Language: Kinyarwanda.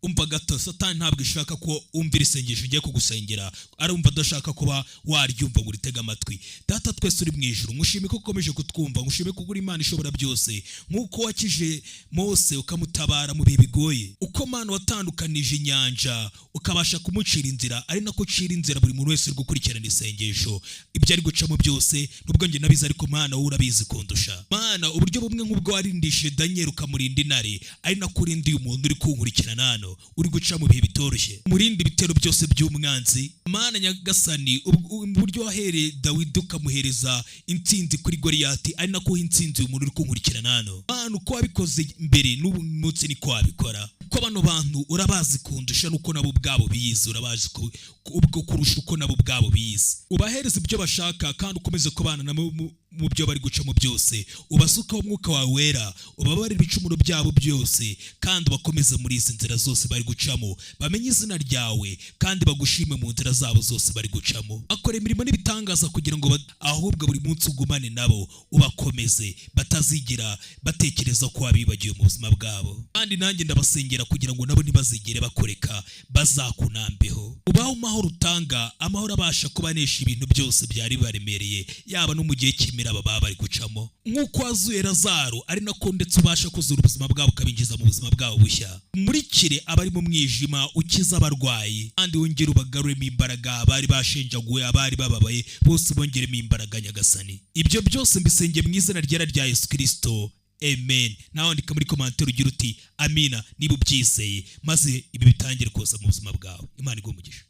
umva gato, Satani ntabwo ishaka ko umvira isengesho ugiye kugusengera, arumva adashaka kuba waryumva ngo uritege amatwi. Data twese uri mu ijuru, ngushime ko ukomeje kutwumva, ngushime ko uri Imana ishobora byose, nk'uko wakije Mose ukamutabara mu bihe bigoye, uko Mana watandukanije inyanja ukabasha kumucira inzira, ari nako ucira inzira buri muntu wese uri gukurikirana isengesho. Ibyo ari gucamo byose nubwo njye nabizi, ariko Mana wowe urabizi kundusha. Mana, uburyo bumwe nk'ubwo warindishije Daniel ukamurinda intare, ari nako urindiye umuntu uri kunkurikirana hano, uri guca mu bihe bitoroshye. Murinde ibitero byose by'umwanzi. Mana Nyagasani, uburyo wahereye Dawidi ukamuhereza intsinzi kuri Goliyati, ari nako uha intsinzi umuntu uri kunkurikirana hano. Mana, uko wabikoze mbere n'ubu munsi niko wabikora. Ko bano bantu urabazi kundusha, nuko nabo ubwabo biyizi, urabazi ubwo kurusha uko nabo ubwabo biyizi. Ubahereza ibyo bashaka kandi ukomeze kubana nabo mu byo bari gucamo byose. Ubasukaho umwuka wawe wera, ubabarire ibicumuro byabo byose, kandi bakomeze muri izi nzira zose bari gucamo, bamenye izina ryawe kandi bagushime mu nzira zabo zose bari gucamo. Akora imirimo n'ibitangaza kugira ngo ahubwo buri munsi ugumane nabo, ubakomeze batazigira batekereza ko wabibagiwe mu buzima bwabo. Kandi nanjye ndabasengera kugira ngo nabo ntibazigere bakoreka, bazakunambeho. Ubaho amahoro utanga, amahoro abasha kubanesha ibintu byose byari baremereye, yaba no mu gihe cy'imira baba bari gucamo. Nk'uko wazuye Lazaro, ari nako ndetse ubasha kuzura ubuzima bwabo ukabinjiza mu buzima bwabo bushya. Murikire abari mu mwijima, ukiza abarwayi, kandi wongere ubagaruremo imbaraga. Abari bashenjaguwe, abari bababaye, bose bongeremo imbaraga Nyagasani. Ibyo byose mbisenge mu izina rya Yesu Kristo, amen. Nawe andika muri komantere ugira uti amina niba ubyizeye, maze ibi bitangire kuza mu buzima bwawe. Imana iguhe umugisha.